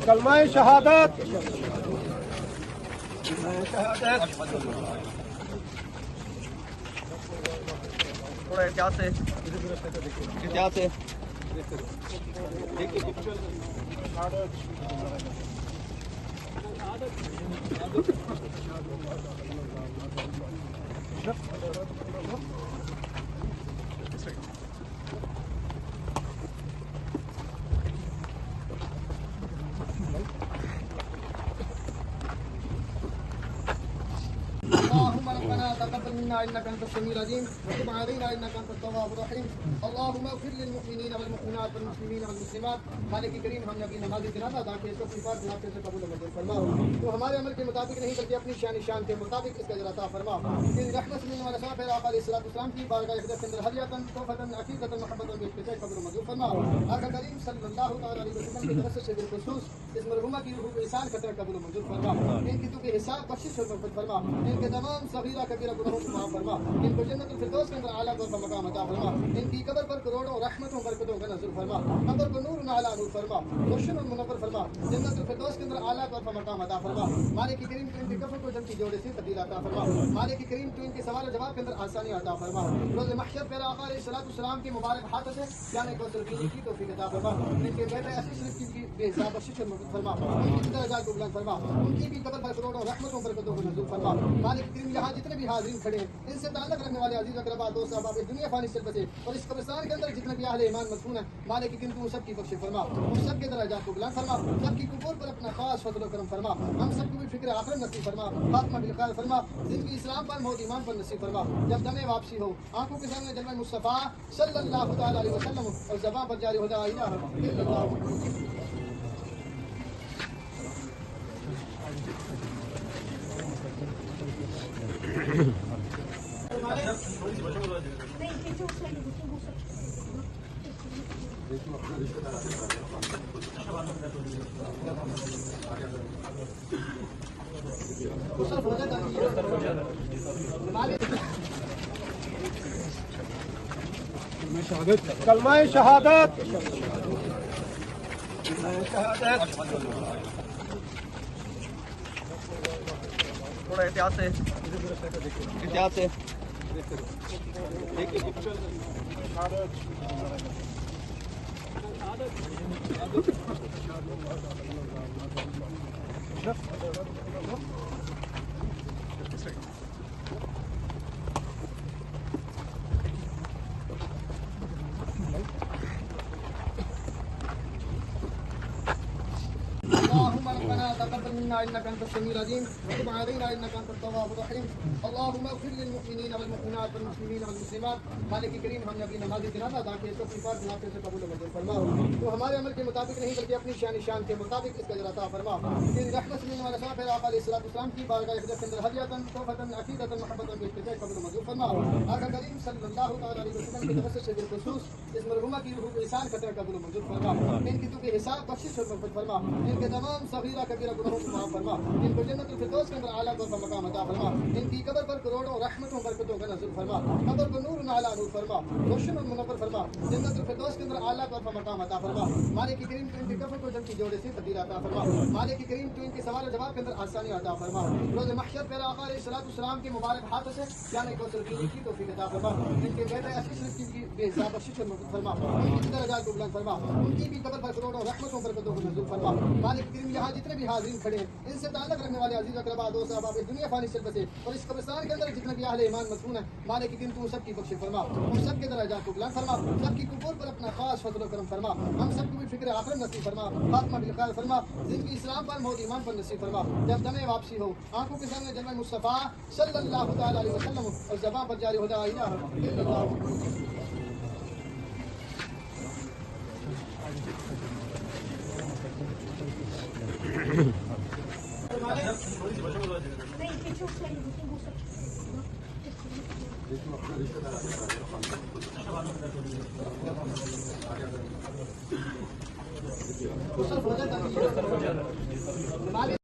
کلمہ شہادت تھوڑا احتیاط سے اللهم ربنا تقبل منا انك انت السميع العليم وتب علينا انك انت التواب الرحيم اللهم اغفر للمؤمنين والمؤمنات والمسلمين والمسلمات مالک کریم ہم نے اپنی نماز جنازہ ادا کی اس کو صفات جناب سے قبول و منظور فرما تو ہمارے عمل کے مطابق نہیں بلکہ اپنی شان کے مطابق اس کا اجر عطا فرما ان رحمت سے ملنے والا ثواب ہے آقا علیہ الصلوۃ والسلام کی بارگاہ اقدس کے اندر ہدیۃ تحفۃ عقیدۃ محبت و بیت قبول و منظور فرما آقا کریم صلی اللہ تعالی علیہ وسلم کی طرف سے بالخصوص اس مرحومہ کی روح احسان کا قبول و منظور فرما ان کی تو کے حساب بخشش اور مغفرت فرما ان کے تمام صغیرہ کبیرہ گناہوں کو معاف فرما ان کو جنت الفردوس کے اندر اعلیٰ کا مقام عطا فرما ان کی قبر پر کروڑوں رحمتوں برکتوں کا نزول فرما قبر کو نور علی نور فرما روشن اور منور فرما جنت الفردوس کے اندر اعلیٰ کا مقام عطا فرما مالک کریم تو ان کے کفن کو جنت کی جوڑے سے تبدیل عطا فرما مالک کریم تو ان کے سوال و جواب کے اندر آسانی عطا فرما روز محشر پر آقا علیہ الصلوۃ والسلام کے مبارک ہاتھوں سے جانے کو ترقی کی توفیق عطا فرما ان کے بیٹے عزیز شریف کی بے حساب بخشش اور مغفرت فرما ان کی درجات کو بلند فرما ان کی بھی قبر پر کروڑوں رحمتوں برکتوں کو نزول فرما مالک کریم یہاں جتنے بھی حاضرین کھڑے ہیں ان سے تعلق رکھنے والے عزیز اقربا دوست احباب دنیا فانی سے بچے اور اس قبرستان کے اندر جتنے بھی اہل ایمان مدفون ہیں مالک کریم تو سب کی بخش فرما ان سب کے درجات کو بلند فرما سب کی قبور پر اپنا خاص فضل و کرم فرما ہم سب کو بھی فکر آخرت نصیب فرما خاتمہ بالخیر فرما زندگی اسلام پر موت ایمان پر نصیب فرما جب دم واپسی ہو آنکھوں کے سامنے جلوہ مصطفیٰ صلی اللہ تعالی علیہ وسلم اور زبان پر جاری ہو لا الہ الا اللہ کلمہ شہادت تھوڑا احتیاط سے اللهم ربنا تقبل منا انك انت السميع العليم وتب علينا انك انت التواب الرحيم اللهم اغفر للمؤمنين والمؤمنات والمسلمين والمسلمات مالک کریم ہم نے اپنی نماز جنازہ ادا کی اس کو صفات جناب سے قبول و منظور فرما تو ہمارے عمل کے مطابق نہیں بلکہ اپنی شان کے مطابق اس کا اجر عطا فرما ان رحمت سے ملنے والا ثواب ہے آقا علیہ الصلوۃ والسلام کی بارگاہ اقدس کے اندر ہدیۃ تحفۃ عقیدۃ محبت و بیت قبول و منظور فرما آقا کریم صلی اللہ تعالی علیہ وسلم کی طرف سے بالخصوص اس مرحومہ کی روح احسان کا قبول و منظور فرما ان کی تو کے حساب بخشش اور مغفرت فرما ان کے تمام صغیرہ کبیرہ گناہوں کو معاف فرما ان کو جنت الفردوس کے اندر اعلیٰ کا مقام عطا فرما ان کی قبر پر کروڑوں رحمتوں برکتوں کا نزول فرما قبر کو نور علی نور فرما روشن اور منور فرما جنت الفردوس کے اندر اعلیٰ کا مقام عطا فرما مالک کریم تو ان کے کفن کو جنت کی جوڑے سے تبدیل عطا فرما مالک کریم تو ان کے سوال و جواب کے اندر آسانی عطا فرما روز محشر پر آقا علیہ الصلوۃ والسلام کے مبارک ہاتھوں سے جانے کو ترقی کی توفیق عطا فرما ان کے بیٹے عزیز شریف کی بے حساب بخشش اور مغفرت فرما ان کی درجات کو بلند فرما ان کی بھی قبر پر کروڑوں رحمتوں برکتوں کو نزول فرما مالک کریم یہاں جتنے بھی حاضرین کھڑے ہیں ان سے تعلق رکھنے والے عزیز اقربا دوست احباب دنیا فانی سے بچے اور اس قبرستان کے اندر جتنے بھی اہل ایمان مدفون ہیں مالک کریم تو سب کی بخش فرما ان سب کے درجات کو بلند فرما سب کی قبور پر اپنا خاص فضل و کرم فرما ہم سب کو بھی فکر آخرت نصیب فرما خاتمہ بالخیر فرما زندگی اسلام پر موت ایمان پر نصیب فرما جب دم واپسی ہو آنکھوں کے سامنے جلوہ مصطفیٰ صلی اللہ تعالی علیہ وسلم اور زبان پر جاری ہو لا الہ الا اللہ